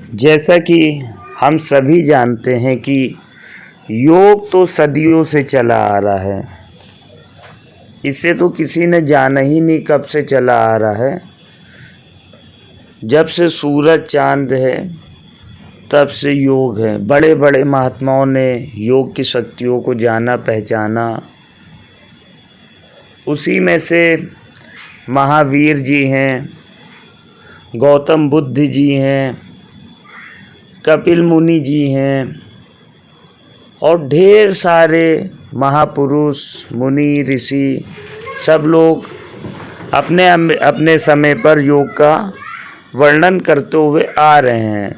जैसा कि हम सभी जानते हैं कि योग तो सदियों से चला आ रहा है। इसे तो किसी ने जाना ही नहीं कब से चला आ रहा है। जब से सूरज चांद है तब से योग है। बड़े बड़े महात्माओं ने योग की शक्तियों को जाना पहचाना। उसी में से महावीर जी हैं, गौतम बुद्ध जी हैं, कपिल मुनि जी हैं और ढेर सारे महापुरुष मुनि ऋषि सब लोग अपने अपने समय पर योग का वर्णन करते हुए आ रहे हैं।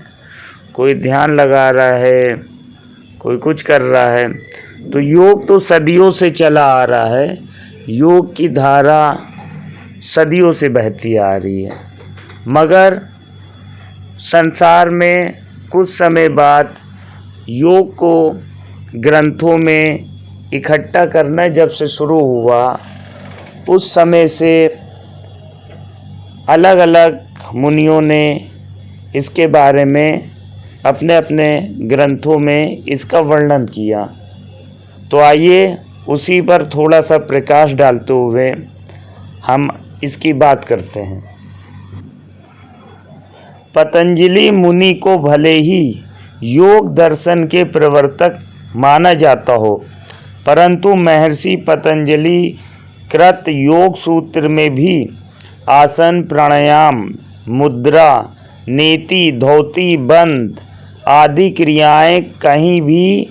कोई ध्यान लगा रहा है, कोई कुछ कर रहा है। तो योग तो सदियों से चला आ रहा है। योग की धारा सदियों से बहती आ रही है, मगर संसार में कुछ समय बाद योग को ग्रंथों में इकट्ठा करना जब से शुरू हुआ, उस समय से अलग अलग मुनियों ने इसके बारे में अपने अपने ग्रंथों में इसका वर्णन किया। तो आइए उसी पर थोड़ा सा प्रकाश डालते हुए हम इसकी बात करते हैं। पतंजलि मुनि को भले ही योग दर्शन के प्रवर्तक माना जाता हो, परंतु महर्षि पतंजलि कृत योग सूत्र में भी आसन, प्राणायाम, मुद्रा, नेति, धौति, बंध आदि क्रियाएं कहीं भी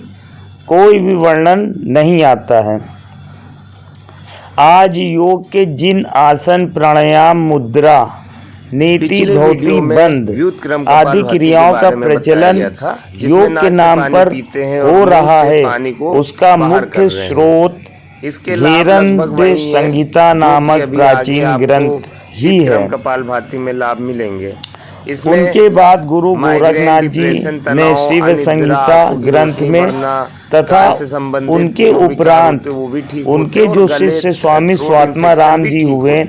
कोई भी वर्णन नहीं आता है। आज योग के जिन आसन, प्राणायाम, मुद्रा, नीति, धौति, बंध आदि क्रियाओं का प्रचलन योग के नाम पर हो रहा है, उसका मुख्य स्रोत घेरंड संहिता नामक प्राचीन ग्रंथ ही है। कपालभाति में लाभ मिलेंगे। उनके बाद गुरु गोरखनाथ जी ने शिव संहिता ग्रंथ में तथा उनके उपरांत उनके जो शिष्य स्वामी स्वात्मा राम जी हुए,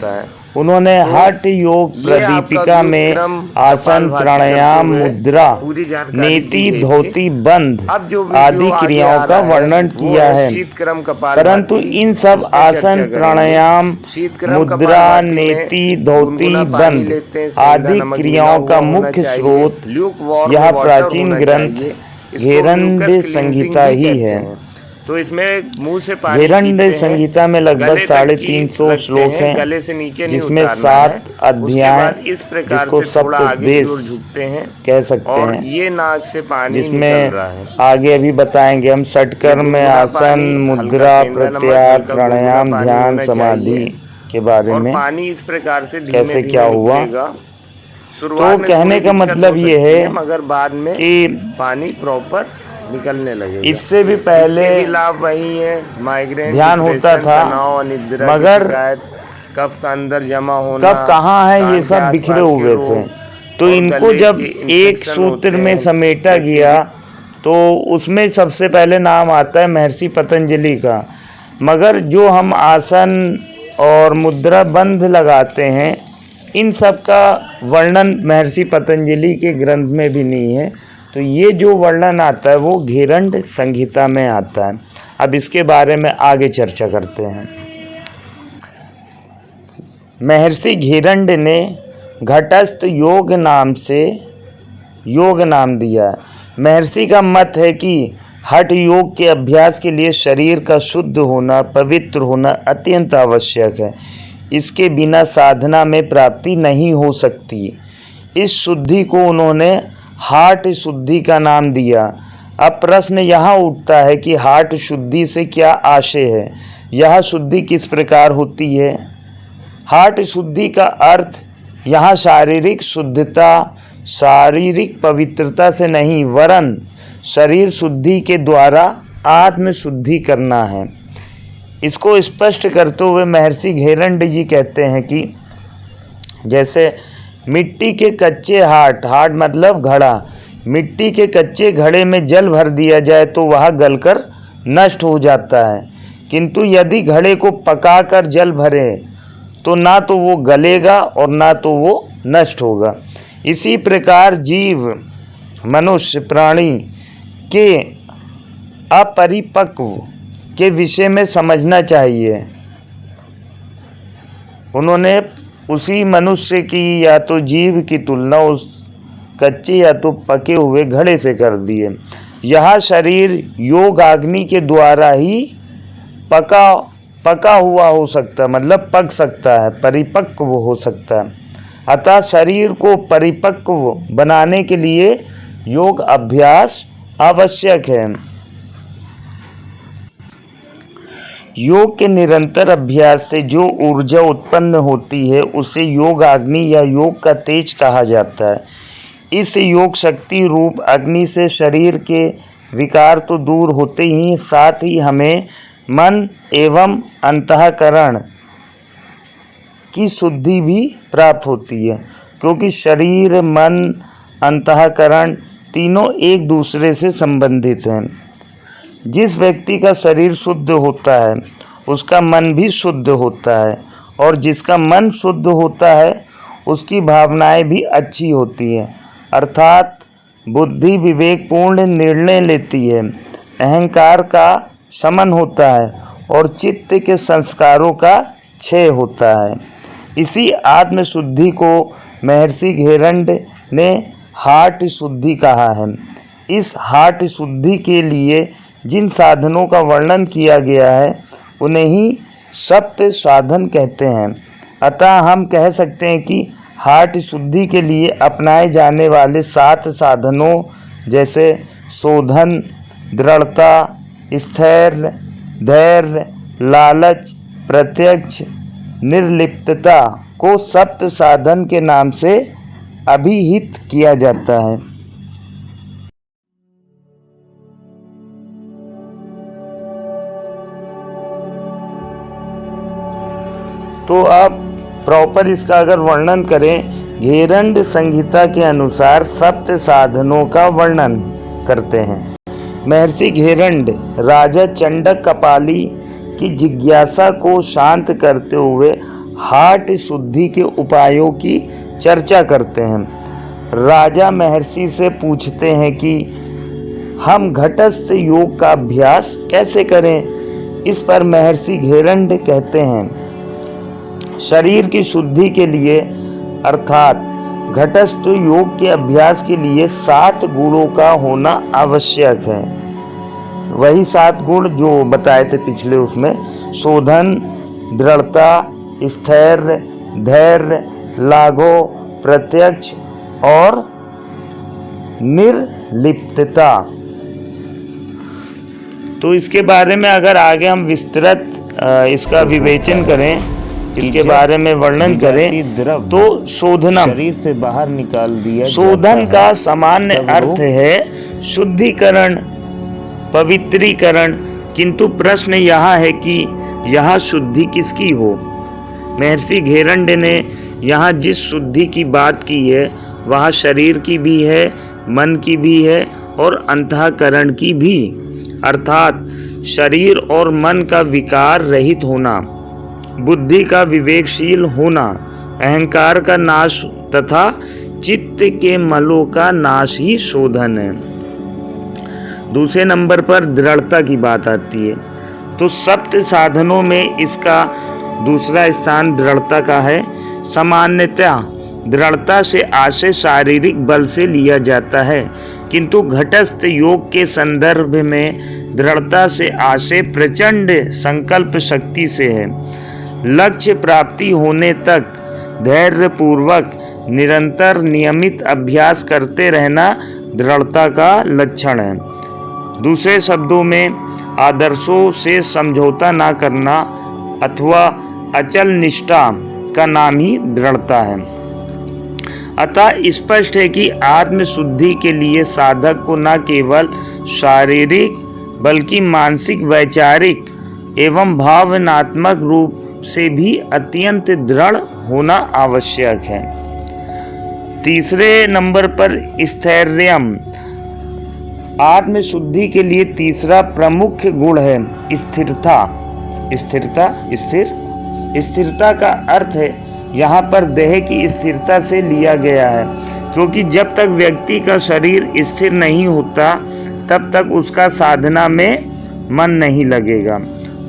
उन्होंने हठ योग प्रदीपिका में आसन, प्राणायाम, मुद्रा, नीति, धौति, बंध आदि क्रियाओं का वर्णन किया है। परंतु इन सब आसन, प्राणायाम, मुद्रा, नीति, धौति, बंध आदि क्रियाओं का मुख्य स्रोत यह प्राचीन ग्रंथ घेरंड संहिता ही है। तो इसमें मुंह से पानी घेरंड संहिता में लगभग 350 श्लोक हैं, गले से नीचे जिसमें 7 अध्याय जिसको सप्तदेश कह सकते हैं, ये नाक से पानी जिसमें आगे अभी बताएंगे हम षटकर्म में आसन, मुद्रा, प्रत्याहार, प्राणायाम, ध्यान, समाधि के बारे में पानी इस प्रकार से कैसे क्या हुआ। तो कहने का मतलब ये है मगर बाद में कि पानी प्रॉपर निकलने लगे। इससे भी पहले लाभ वही है, माइग्रेन, ध्यान होता था, मगर कफ का अंदर जमा होना, कब कहाँ है ये सब बिखरे हुए थे। तो इनको जब एक सूत्र में समेटा गया तो उसमें सबसे पहले नाम आता है महर्षि पतंजलि का। मगर जो हम आसन और मुद्रा बंध लगाते हैं, इन सब का वर्णन महर्षि पतंजलि के ग्रंथ में भी नहीं है। तो ये जो वर्णन आता है वो घेरंड संहिता में आता है। अब इसके बारे में आगे चर्चा करते हैं। महर्षि घेरंड ने घटस्थ योग नाम से योग नाम दिया। महर्षि का मत है कि हठ योग के अभ्यास के लिए शरीर का शुद्ध होना, पवित्र होना अत्यंत आवश्यक है। इसके बिना साधना में प्राप्ति नहीं हो सकती। इस शुद्धि को उन्होंने हार्ट शुद्धि का नाम दिया। अब प्रश्न यहाँ उठता है कि हार्ट शुद्धि से क्या आशय है, यह शुद्धि किस प्रकार होती है। हार्ट शुद्धि का अर्थ यहाँ शारीरिक शुद्धता, शारीरिक पवित्रता से नहीं, वरन शरीर शुद्धि के द्वारा आत्म शुद्धि करना है। इसको स्पष्ट करते हुए महर्षि घेरंड जी कहते हैं कि जैसे मिट्टी के कच्चे हाट मतलब घड़ा, मिट्टी के कच्चे घड़े में जल भर दिया जाए तो वह गलकर नष्ट हो जाता है, किंतु यदि घड़े को पकाकर जल भरे तो ना तो वो गलेगा और ना तो वो नष्ट होगा। इसी प्रकार जीव मनुष्य प्राणी के अपरिपक्व के विषय में समझना चाहिए। उन्होंने उसी मनुष्य की या तो जीव की तुलना उस कच्चे या तो पके हुए घड़े से कर दी है। यह शरीर योग अग्नि के द्वारा ही पका हुआ हो सकता है, मतलब पक सकता है, परिपक्व हो सकता है। अतः शरीर को परिपक्व बनाने के लिए योग अभ्यास आवश्यक है। योग के निरंतर अभ्यास से जो ऊर्जा उत्पन्न होती है उसे योग अग्नि या योग का तेज कहा जाता है। इस योग शक्ति रूप अग्नि से शरीर के विकार तो दूर होते ही साथ ही हमें मन एवं अंतःकरण की शुद्धि भी प्राप्त होती है, क्योंकि शरीर, मन, अंतःकरण तीनों एक दूसरे से संबंधित हैं। जिस व्यक्ति का शरीर शुद्ध होता है उसका मन भी शुद्ध होता है, और जिसका मन शुद्ध होता है उसकी भावनाएं भी अच्छी होती हैं, अर्थात बुद्धि विवेकपूर्ण निर्णय लेती है, अहंकार का शमन होता है और चित्त के संस्कारों का क्षय होता है। इसी आत्म शुद्धि को महर्षि घेरंड ने हाट शुद्धि कहा है। इस हाट शुद्धि के लिए जिन साधनों का वर्णन किया गया है उन्हें ही सप्त साधन कहते हैं। अतः हम कह सकते हैं कि हाट शुद्धि के लिए अपनाए जाने वाले 7 साधनों जैसे शोधन, दृढ़ता, स्थैर्य, धैर्य, लालच, प्रत्यक्ष, निर्लिप्तता को सप्त साधन के नाम से अभिहित किया जाता है। तो आप प्रॉपर इसका अगर वर्णन करें, घेरंड संहिता के अनुसार सप्त साधनों का वर्णन करते हैं। महर्षि घेरंड राजा चंडक कपाली की जिज्ञासा को शांत करते हुए हाट शुद्धि के उपायों की चर्चा करते हैं। राजा महर्षि से पूछते हैं कि हम घटस्थ योग का अभ्यास कैसे करें। इस पर महर्षि घेरंड कहते हैं, शरीर की शुद्धि के लिए अर्थात घटस्थ योग के अभ्यास के लिए 7 गुणों का होना आवश्यक है। वही 7 गुण जो बताए थे पिछले उसमें, शोधन, दृढ़ता, स्थैर्य, धैर्य, लाघव, प्रत्यक्ष और निर्लिप्तता। तो इसके बारे में अगर आगे हम विस्तृत इसका विवेचन करें, इसके बारे में वर्णन करें तो शोधनम शरीर से बाहर निकाल दिया। शोधन का सामान्य अर्थ है शुद्धिकरण, पवित्रीकरण, किंतु प्रश्न यहाँ है कि यहाँ शुद्धि किसकी हो। महर्षि घेरंड ने यहाँ जिस शुद्धि की बात की है वह शरीर की भी है, मन की भी है और अंतःकरण की भी, अर्थात शरीर और मन का विकार रहित होना, बुद्धि का विवेकशील होना, अहंकार का नाश तथा चित्त के मलों का नाश ही शोधन है। दूसरे नंबर पर दृढ़ता की बात आती है। तो सप्त साधनों में इसका दूसरा स्थान दृढ़ता का है। सामान्यतः दृढ़ता से आशय शारीरिक बल से लिया जाता है, किंतु घटस्थ योग के संदर्भ में दृढ़ता से आशय प्रचंड संकल्प शक्ति से है। लक्ष्य प्राप्ति होने तक धैर्य पूर्वक निरंतर नियमित अभ्यास करते रहना दृढ़ता का लक्षण है। दूसरे शब्दों में आदर्शों से समझौता ना करना अथवा अचल निष्ठा का नाम ही दृढ़ता है। अतः स्पष्ट है कि आत्म शुद्धि के लिए साधक को न केवल शारीरिक बल्कि मानसिक, वैचारिक एवं भावनात्मक रूप से भी अत्यंत दृढ़ होना आवश्यक है। तीसरे नंबर पर स्थैर्यम, आत्म शुद्धि के लिए तीसरा प्रमुख गुण है स्थिरता। स्थिरता, स्थिरता का अर्थ है यहाँ पर देह की स्थिरता से लिया गया है। क्योंकि जब तक व्यक्ति का शरीर स्थिर नहीं होता तब तक उसका साधना में मन नहीं लगेगा।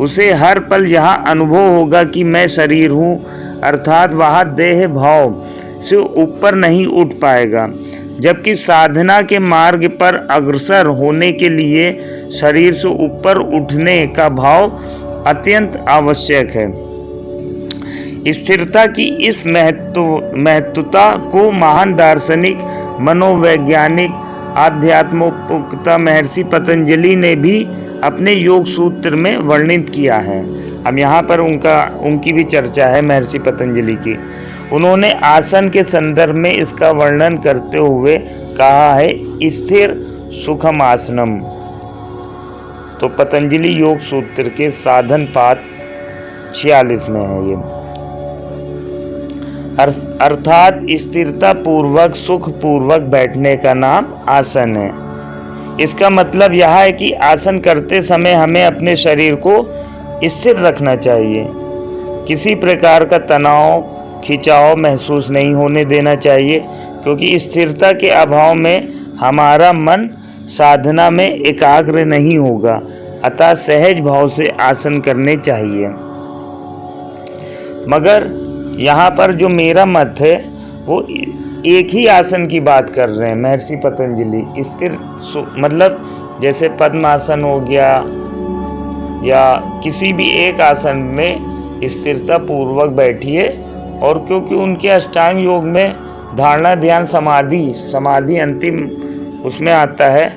उसे हर पल यह अनुभव होगा कि मैं शरीर हूँ, अर्थात वह देह भाव से ऊपर नहीं उठ पाएगा। जबकि साधना के मार्ग पर अग्रसर होने के लिए शरीर से ऊपर उठने का भाव अत्यंत आवश्यक है। स्थिरता की इस महत्वता को महान दार्शनिक, मनोवैज्ञानिक, आध्यात्मोपक्ता महर्षि पतंजलि ने भी अपने योग सूत्र में वर्णित किया है। अब यहाँ पर उनकी भी चर्चा है महर्षि पतंजलि की। उन्होंने आसन के संदर्भ में इसका वर्णन करते हुए कहा है स्थिर सुखम आसनम। तो पतंजलि योग सूत्र के साधन पाठ 46 में है ये। अर्थात स्थिरता पूर्वक सुख पूर्वक बैठने का नाम आसन है। इसका मतलब यह है कि आसन करते समय हमें अपने शरीर को स्थिर रखना चाहिए। किसी प्रकार का तनाव, खिंचाव महसूस नहीं होने देना चाहिए, क्योंकि स्थिरता के अभाव में हमारा मन साधना में एकाग्र नहीं होगा। अतः सहज भाव से आसन करने चाहिए। मगर यहाँ पर जो मेरा मत है वो एक ही आसन की बात कर रहे हैं महर्षि पतंजलि। स्थिर मतलब जैसे पद्मासन हो गया या किसी भी एक आसन में स्थिरता पूर्वक बैठिए। और क्योंकि उनके अष्टांग योग में धारणा, ध्यान, समाधि अंतिम उसमें आता है,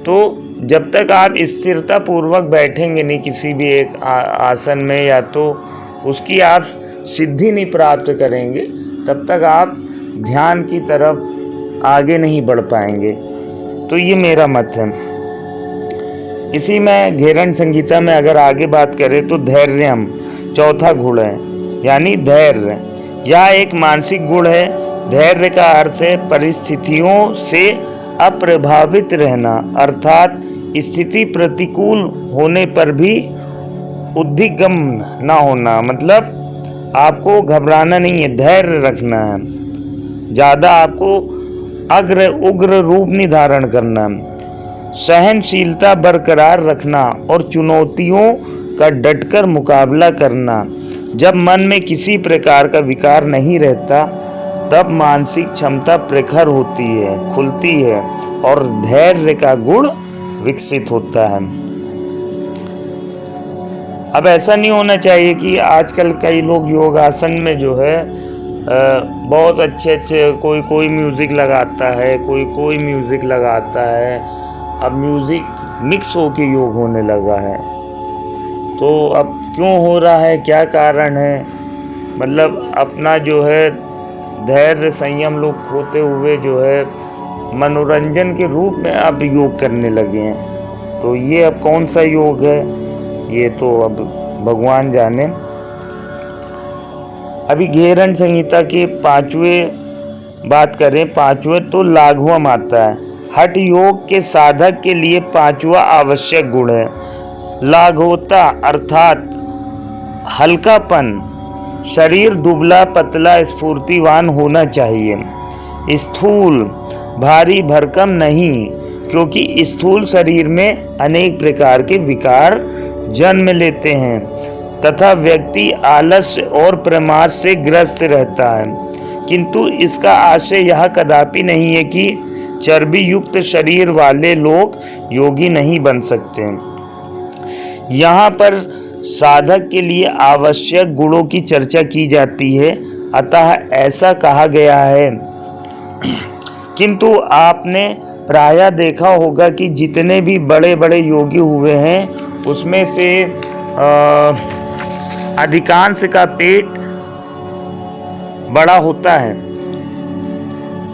तो जब तक आप स्थिरता पूर्वक बैठेंगे नहीं किसी भी एक आसन में, या तो उसकी आप सिद्धि नहीं प्राप्त करेंगे, तब तक आप ध्यान की तरफ आगे नहीं बढ़ पाएंगे। तो ये मेरा मत है। इसी में घेरन संहिता में अगर आगे बात करें तो धैर्यम चौथा गुण है, यानी धैर्य। यह एक मानसिक गुण है। धैर्य का अर्थ है परिस्थितियों से अप्रभावित रहना, अर्थात स्थिति प्रतिकूल होने पर भी उद्विग्न ना होना। मतलब आपको घबराना नहीं है, धैर्य रखना है। ज़्यादा आपको उग्र रूप नहीं धारण करना। सहनशीलता बरकरार रखना और चुनौतियों का डटकर मुकाबला करना। जब मन में किसी प्रकार का विकार नहीं रहता तब मानसिक क्षमता प्रखर होती है, खुलती है और धैर्य का गुण विकसित होता है। अब ऐसा नहीं होना चाहिए कि आजकल कई लोग योगासन में जो है बहुत अच्छे कोई म्यूज़िक लगाता है, कोई म्यूज़िक लगाता है। अब म्यूज़िक मिक्स होके योग होने लगा है। तो अब क्यों हो रहा है, क्या कारण है? मतलब अपना जो है धैर्य संयम लोग खोते हुए जो है मनोरंजन के रूप में अब योग करने लगे हैं। तो ये अब कौन सा योग है, ये तो अब भगवान जाने। अभी घेरन संहिता के बात करें पांचवें तो लाघवम आता है। हठ योग के साधक के लिए पांचवा आवश्यक गुण है लाघवता, अर्थात हल्कापन। शरीर दुबला पतला स्फूर्तिवान होना चाहिए, स्थूल भारी भरकम नहीं, क्योंकि स्थूल शरीर में अनेक प्रकार के विकार जन्म लेते हैं तथा व्यक्ति आलस्य और प्रमाद से ग्रस्त रहता है। किंतु इसका आशय यह कदापि नहीं है कि चर्बी युक्त शरीर वाले लोग योगी नहीं बन सकते। यहाँ पर साधक के लिए आवश्यक गुणों की चर्चा की जाती है, अतः ऐसा कहा गया है। किंतु आपने प्रायः देखा होगा कि जितने भी बड़े बड़े योगी हुए हैं उसमें से अधिकांश का पेट बड़ा होता है।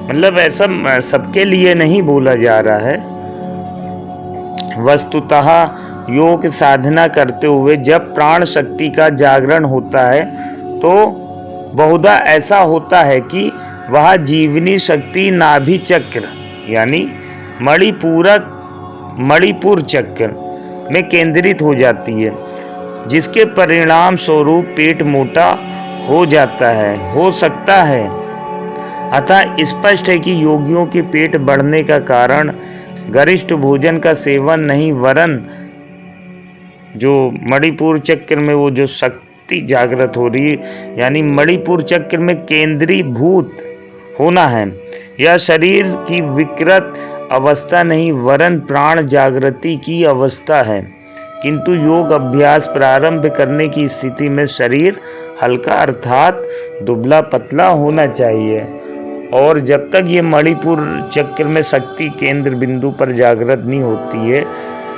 मतलब ऐसा सबके लिए नहीं बोला जा रहा है। वस्तुतः योग साधना करते हुए जब प्राण शक्ति का जागरण होता है तो बहुधा ऐसा होता है कि वह जीवनी शक्ति नाभि चक्र यानी मणिपुर चक्र में केंद्रित हो जाती है, जिसके परिणाम स्वरूप पेट मोटा हो जाता है, हो सकता है। अतः स्पष्ट है कि योगियों के पेट बढ़ने का कारण गरिष्ठ भोजन का सेवन नहीं, वरन जो मणिपुर चक्र में वो जो शक्ति जागृत हो रही है, यानी मणिपुर चक्र में केंद्रीभूत होना है। यह शरीर की विकृत अवस्था नहीं, वरन प्राण जागृति की अवस्था है। किंतु योग अभ्यास प्रारंभ करने की स्थिति में शरीर हल्का अर्थात दुबला पतला होना चाहिए, और जब तक ये मणिपुर चक्र में शक्ति केंद्र बिंदु पर जागृत नहीं होती है,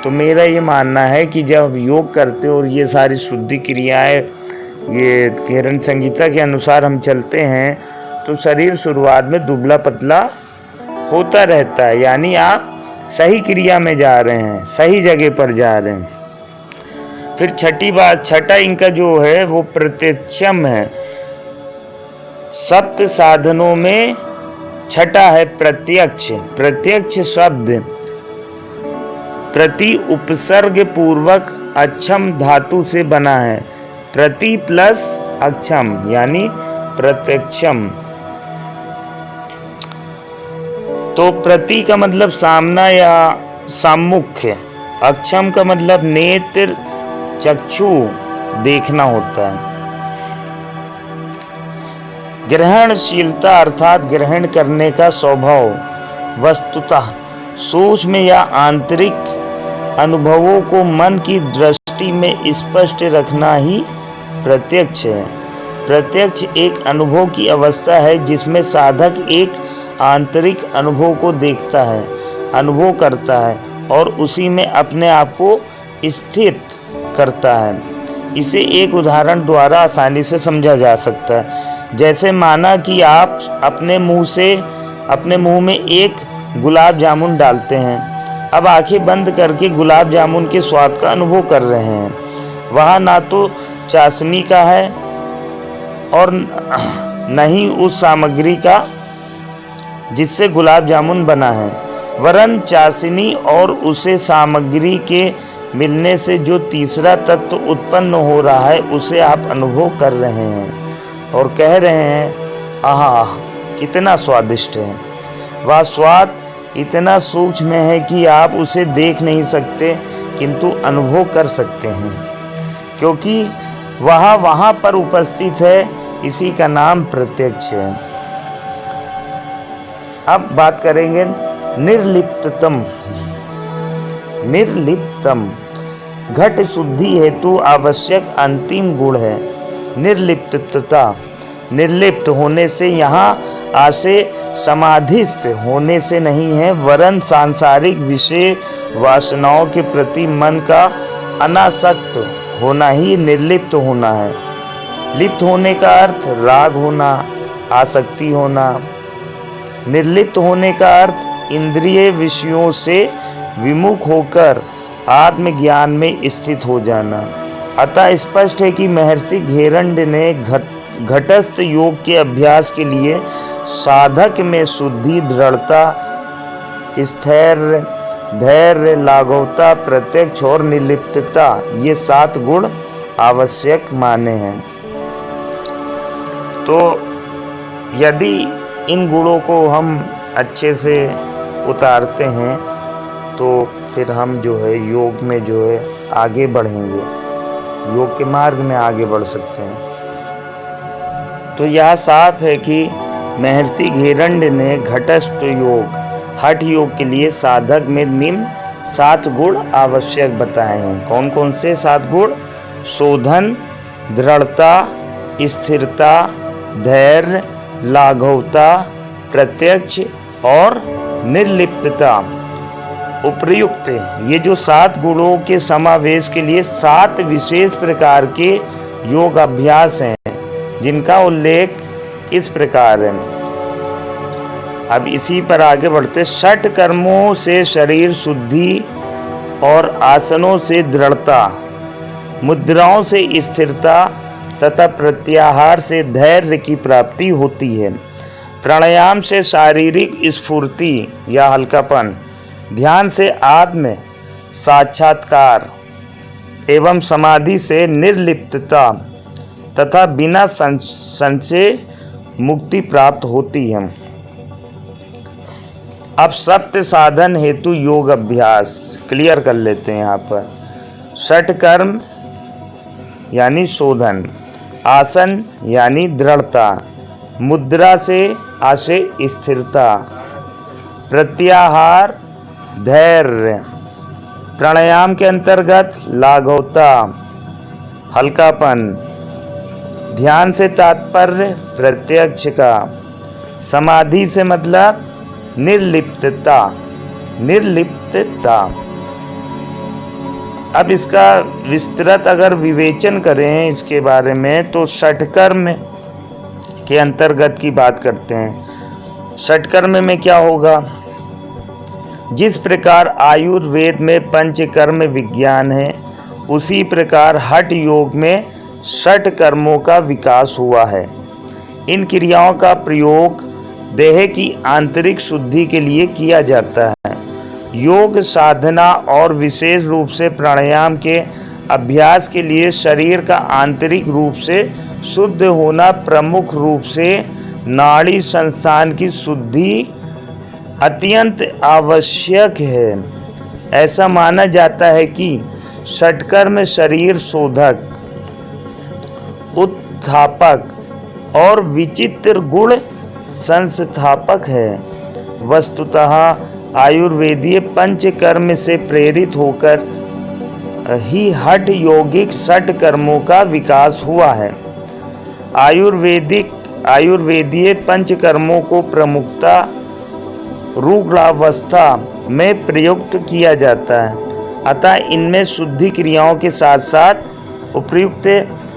तो मेरा ये मानना है कि जब योग करते और ये सारी शुद्धि क्रियाएं ये किरण संगीता के अनुसार हम चलते हैं, तो शरीर शुरुआत में दुबला पतला होता रहता है, यानी आप सही क्रिया में जा रहे हैं, सही जगह पर जा रहे हैं। फिर छठी बात, छठा इनका जो है वो प्रत्यक्षम है। सप्त साधनों में छठा है प्रत्यक्ष। प्रत्यक्ष शब्द प्रति उपसर्ग पूर्वक अक्षम धातु से बना है। प्रति प्लस अक्षम यानी प्रत्यक्षम। तो प्रति का मतलब सामना या सम्मुख, अक्षम का मतलब नेत्र चक्षु देखना होता है। ग्रहणशीलता अर्थात ग्रहण करने का स्वभाव वस्तुतः सूक्ष्म या आंतरिक अनुभवों को मन की दृष्टि में स्पष्ट रखना ही प्रत्यक्ष है। प्रत्यक्ष एक अनुभव की अवस्था है जिसमें साधक एक आंतरिक अनुभव को देखता है, अनुभव करता है और उसी में अपने आप को स्थित करता है। इसे एक उदाहरण द्वारा आसानी से समझा जा सकता है। जैसे माना कि आप अपने मुंह में एक गुलाब जामुन डालते हैं। अब आंखें बंद करके गुलाब जामुन के स्वाद का अनुभव कर रहे हैं। वहाँ ना तो चाशनी का है और न ही उस सामग्री का जिससे गुलाब जामुन बना है, वरन चाशनी और उसे सामग्री के मिलने से जो तीसरा तत्व उत्पन्न हो रहा है उसे आप अनुभव कर रहे हैं और कह रहे हैं आह कितना स्वादिष्ट है। वह स्वाद इतना सूक्ष्म है कि आप उसे देख नहीं सकते किंतु अनुभव कर सकते हैं, क्योंकि वहाँ पर उपस्थित है। इसी का नाम प्रत्यक्ष है। अब बात करेंगे निर्लिप्ततम। निर्लिप्तम घट शुद्धि हेतु आवश्यक अंतिम गुण है। निर्लिप्तता, निर्लिप्त होने से यहाँ आशय समाधिस्थ होने से नहीं है, वरन सांसारिक विषय वासनाओं के प्रति मन का अनासक्त होना ही निर्लिप्त होना है। लिप्त होने का अर्थ राग होना, आसक्ति होना। निर्लिप्त होने का अर्थ इंद्रिय विषयों से विमुख होकर आत्मज्ञान में स्थित हो जाना। अतः स्पष्ट है कि महर्षि घेरंड ने घटस्थ योग के अभ्यास के लिए साधक में शुद्धि, दृढ़ता, स्थैर्य, धैर्य, लाघवता, प्रत्यक्ष और निर्लिप्तता ये 7 गुण आवश्यक माने हैं। तो यदि इन गुणों को हम अच्छे से उतारते हैं तो फिर हम जो है योग में जो है आगे बढ़ेंगे, योग के मार्ग में आगे बढ़ सकते हैं। तो यह साफ है कि महर्षि घेरंड ने घटस्थ योग, हठ योग के लिए साधक में निम्न 7 गुण आवश्यक बताए हैं। कौन कौन से 7 गुण? शोधन, दृढ़ता, स्थिरता, धैर्य, लाघवता, प्रत्यक्ष और निर्लिप्तता। उपर्युक्त ये जो 7 गुणों के समावेश के लिए 7 विशेष प्रकार के योग अभ्यास हैं, जिनका उल्लेख इस प्रकार है। अब इसी पर आगे बढ़ते। 6 कर्मों से शरीर शुद्धि और आसनों से दृढ़ता, मुद्राओं से स्थिरता तथा प्रत्याहार से धैर्य की प्राप्ति होती है। प्राणायाम से शारीरिक स्फूर्ति या हल्कापन, ध्यान से आत्म साक्षात्कार एवं समाधि से निर्लिप्तता तथा बिना संशय मुक्ति प्राप्त होती है। अब सप्त साधन हेतु योग अभ्यास क्लियर कर लेते हैं यहाँ पर। षट कर्म यानी शोधन, आसन यानी दृढ़ता, मुद्रा से आशे स्थिरता, प्रत्याहार धैर्य, प्राणायाम के अंतर्गत लाघवता हल्कापन, ध्यान से तात्पर्य प्रत्यक्ष का, समाधि से मतलब निर्लिप्तता। अब इसका विस्तृत अगर विवेचन करें इसके बारे में तो षटकर्म के अंतर्गत की बात करते हैं। षटकर्म में क्या होगा? जिस प्रकार आयुर्वेद में पंचकर्म विज्ञान है, उसी प्रकार हठ योग में षट कर्मों का विकास हुआ है। इन क्रियाओं का प्रयोग देह की आंतरिक शुद्धि के लिए किया जाता है। योग साधना और विशेष रूप से प्राणायाम के अभ्यास के लिए शरीर का आंतरिक रूप से शुद्ध होना प्रमुख रूप से नाड़ी संस्थान की शुद्धि अत्यंत आवश्यक है। ऐसा माना जाता है कि षटकर्म शरीर शोधक, उत्थापक और विचित्र गुण संस्थापक है। वस्तुतः आयुर्वेदीय पंचकर्म से प्रेरित होकर ही हठ यौगिक षट कर्मों का विकास हुआ है। आयुर्वेदीय पंचकर्मों को प्रमुखता रुग्णावस्था में प्रयुक्त किया जाता है। अतः इनमें शुद्धि क्रियाओं के साथ साथ उपयुक्त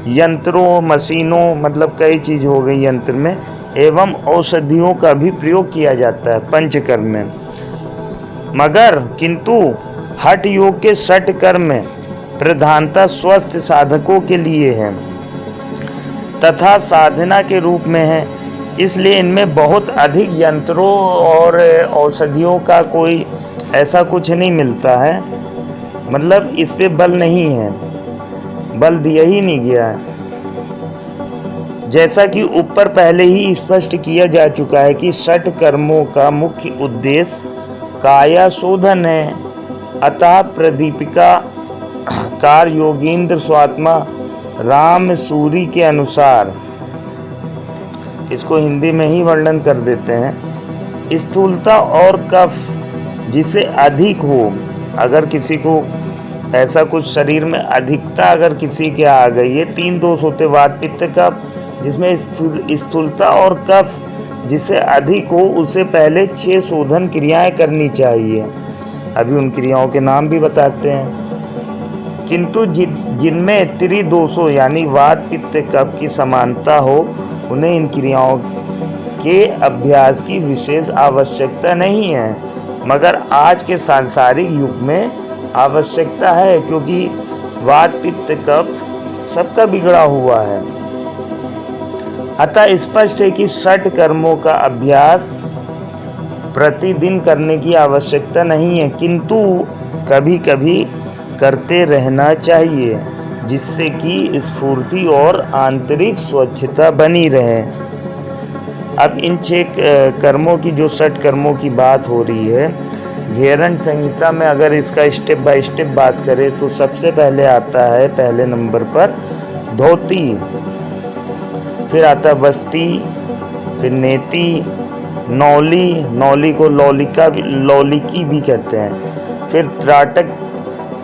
यंत्रों, मशीनों, मतलब कई चीज हो गई यंत्र में, एवं औषधियों का भी प्रयोग किया जाता है पंचकर्म में। मगर किंतु हठ योग के षट कर्म प्रधानता स्वस्थ साधकों के लिए है तथा साधना के रूप में है। इसलिए इनमें बहुत अधिक यंत्रों और औषधियों का कोई ऐसा कुछ नहीं मिलता है, मतलब इस पे बल नहीं है, बल दिया ही नहीं गया है। जैसा कि ऊपर पहले ही स्पष्ट किया जा चुका है कि षट कर्मों का मुख्य उद्देश्य काया शोधन है। अतः प्रदीपिका कार योगींद्र स्वात्मा राम सूरी के अनुसार, इसको हिंदी में ही वर्णन कर देते हैं, स्थूलता और कफ जिसे अधिक हो, अगर किसी को ऐसा कुछ शरीर में अधिकता अगर किसी के आ गई है, 3 दोष होते वात पित्त कफ, जिसमें स्थूलता और कफ जिसे अधिक हो उसे पहले 6 शोधन क्रियाएं करनी चाहिए। अभी उन क्रियाओं के नाम भी बताते हैं। किंतु जिनमें त्रिदोषों यानी वात पित्त कफ की समानता हो, उन्हें इन क्रियाओं के अभ्यास की विशेष आवश्यकता नहीं है। मगर आज के सांसारिक युग में आवश्यकता है, क्योंकि वात पित्त कफ सबका बिगड़ा हुआ है। अतः स्पष्ट है कि षट कर्मों का अभ्यास प्रतिदिन करने की आवश्यकता नहीं है, किंतु कभी कभी करते रहना चाहिए, जिससे कि स्फूर्ति और आंतरिक स्वच्छता बनी रहे। अब इन 6 कर्मों की, जो षट कर्मों की बात हो रही है, घेरन संहिता में अगर इसका स्टेप बाय स्टेप बात करें तो सबसे पहले आता है पहले नंबर पर धोती, फिर आता बस्ती, फिर नेति, नौली, नौली को लौलिकी भी कहते हैं, फिर त्राटक,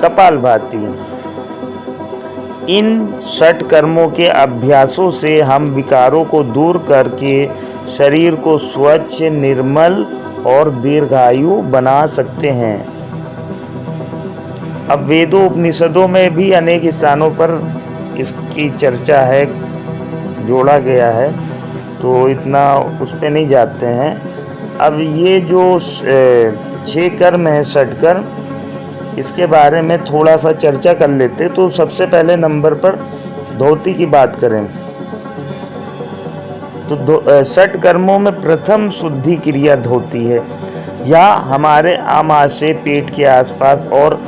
कपालभाति। इन षट कर्मों के अभ्यासों से हम विकारों को दूर करके शरीर को स्वच्छ, निर्मल और दीर्घायु बना सकते हैं। अब वेदों उपनिषदों में भी अनेक स्थानों पर इसकी चर्चा है, जोड़ा गया है, तो इतना उस पे नहीं जाते हैं। अब ये जो 6 कर्म है षट कर्म, इसके बारे में थोड़ा सा चर्चा कर लेते। तो सबसे पहले नंबर पर धोती की बात करें तो षट कर्मों में प्रथम शुद्धि क्रिया धोती है। यह हमारे आमाशय, पेट के आसपास और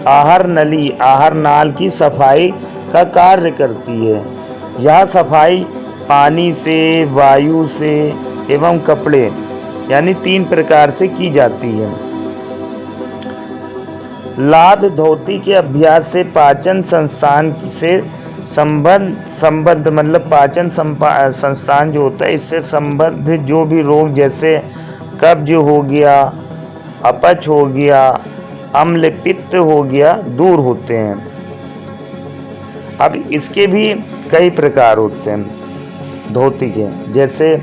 आहार नली, आहार नाल की सफाई का कार्य करती है। यह सफाई पानी से, वायु से एवं कपड़े यानी 3 प्रकार से की जाती है। लाभ धोती के अभ्यास से पाचन संस्थान से संबद्ध मतलब पाचन संस्थान जो होता है इससे संबद्ध जो भी रोग जैसे कब्ज हो गया, अपच हो गया, अम्ल पित्त हो गया दूर होते हैं। अब इसके भी कई प्रकार होते हैं धोती के, जैसे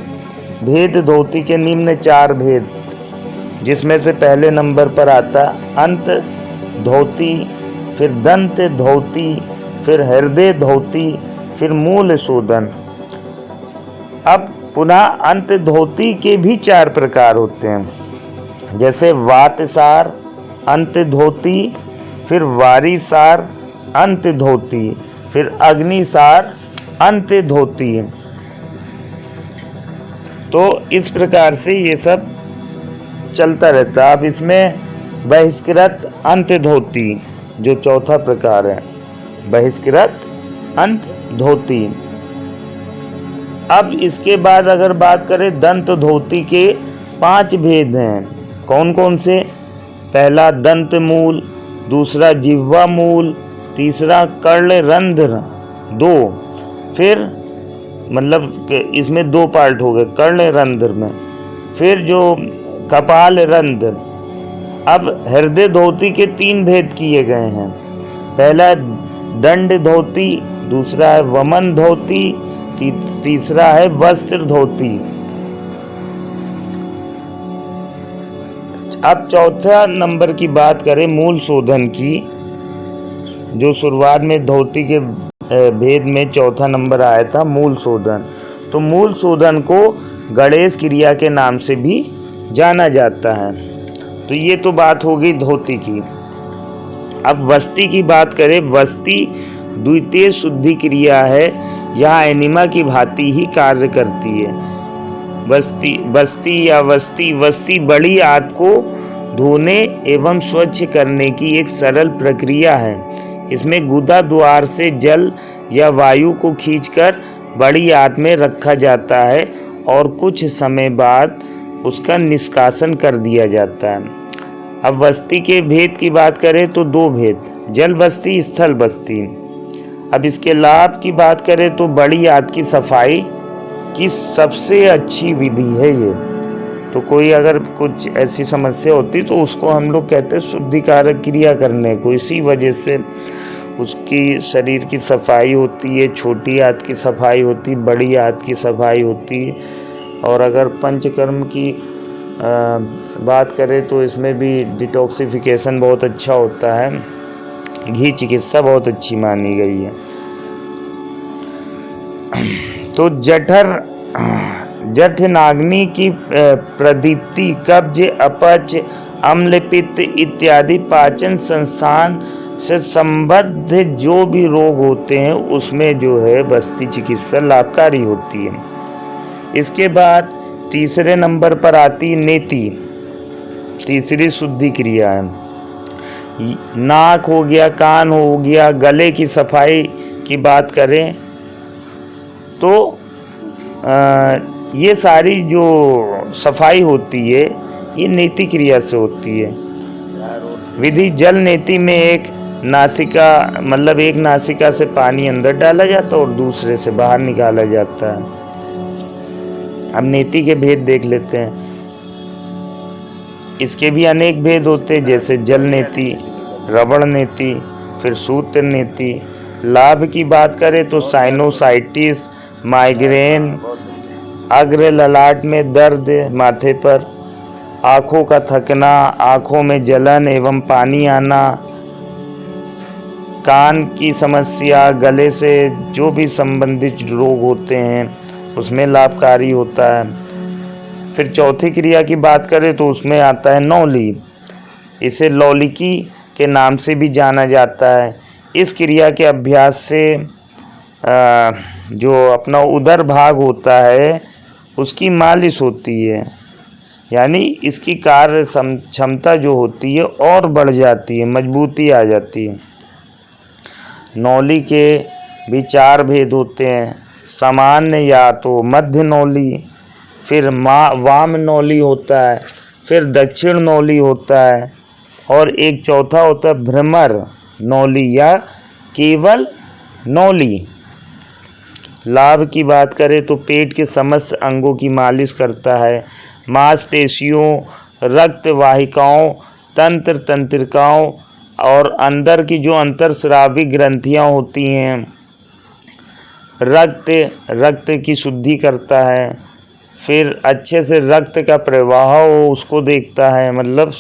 भेद धोती के निम्न 4 भेद, जिसमें से पहले नंबर पर आता अंत धोती, फिर दंत धोती, फिर हृदय धोती, फिर मूल शोधन। अब पुनः अंत धोती के भी 4 प्रकार होते हैं, जैसे वातसार अंत धोती, फिर वारीसार अंत धोती, फिर अग्निसार अंत धोती। तो इस प्रकार से ये सब चलता रहता है। अब इसमें बहिष्कृत अंत धोती जो चौथा प्रकार है, बहिष्कृत अंत धोती। अब इसके बाद अगर बात करें दंत धोती के 5 भेद हैं। कौन कौन से? पहला दंत मूल, दूसरा जिह्वा मूल, तीसरा कर्ण रंध्र 2, फिर मतलब इसमें 2 पार्ट हो गए कर्ण रंध्र में, फिर जो कपाल रंध्र। अब हृदय धोती के 3 भेद किए गए हैं। पहला दंड धोती, दूसरा है वमन धोती, तीसरा है वस्त्र धोती। अब चौथा नंबर की बात करें मूल शोधन की, जो शुरुआत में धोती के भेद में चौथा नंबर आया था मूल शोधन। तो मूल शोधन को गणेश क्रिया के नाम से भी जाना जाता है। तो ये तो बात हो गई धोती की। अब वस्ती की बात करें, वस्ती द्वितीय शुद्धि क्रिया है, यहाँ एनिमा की भांति ही कार्य करती है। वस्ती बड़ी आंत को धोने एवं स्वच्छ करने की एक सरल प्रक्रिया है। इसमें गुदा द्वार से जल या वायु को खींचकर बड़ी आंत में रखा जाता है और कुछ समय बाद उसका निष्कासन कर दिया जाता है। अब वस्ती के भेद की बात करें तो 2 भेद, जल बस्ती, स्थल बस्ती। अब इसके लाभ की बात करें तो बड़ी आंत की सफाई की सबसे अच्छी विधि है ये। तो कोई अगर कुछ ऐसी समस्या होती तो उसको हम लोग कहते हैं शुद्धिकारक क्रिया करने को। इसी वजह से उसकी शरीर की सफाई होती है, छोटी आंत की सफाई होती, बड़ी आंत की सफाई होती। और अगर पंचकर्म की बात करें तो इसमें भी डिटॉक्सिफिकेशन बहुत अच्छा होता है। घी चिकित्सा बहुत अच्छी मानी गई है। तो जठनाग्नि की प्रदीप्ति, कब्ज, अपच, अम्ल पित्त इत्यादि पाचन संस्थान से संबद्ध जो भी रोग होते हैं उसमें जो है वस्ती चिकित्सा लाभकारी होती है। इसके बाद तीसरे नंबर पर आती नेति, तीसरी शुद्धि क्रिया है। नाक हो गया, कान हो गया, गले की सफाई की बात करें तो ये सारी जो सफाई होती है ये नेति क्रिया से होती है। विधि जल नेति में एक नासिका से पानी अंदर डाला जाता है और दूसरे से बाहर निकाला जाता है। अब नेति के भेद देख लेते हैं। इसके भी अनेक भेद होते हैं, जैसे जल नेति, रबड़ नेति, फिर सूत्र नेति। लाभ की बात करें तो साइनोसाइटिस, माइग्रेन, अग्र ललाट में दर्द, माथे पर, आँखों का थकना, आँखों में जलन एवं पानी आना, कान की समस्या, गले से जो भी संबंधित रोग होते हैं उसमें लाभकारी होता है। फिर चौथी क्रिया की बात करें तो उसमें आता है नौली। इसे लौलिकी के नाम से भी जाना जाता है। इस क्रिया के अभ्यास से जो अपना उदर भाग होता है उसकी मालिश होती है, यानी इसकी कार्य क्षमता जो होती है और बढ़ जाती है, मजबूती आ जाती है। नौली के भी 4 भेद होते हैं। सामान्य या तो मध्य नौली, फिर वाम नौली होता है, फिर दक्षिण नौली होता है, और एक चौथा होता है भ्रमर नौली या केवल नौली। लाभ की बात करें तो पेट के समस्त अंगों की मालिश करता है, मांसपेशियों, रक्त वाहिकाओं, तंत्र तंत्रिकाओं और अंदर की जो अंतरस्रावी ग्रंथियां होती हैं, रक्त की शुद्धि करता है, फिर अच्छे से रक्त का प्रवाह हो उसको देखता है, मतलब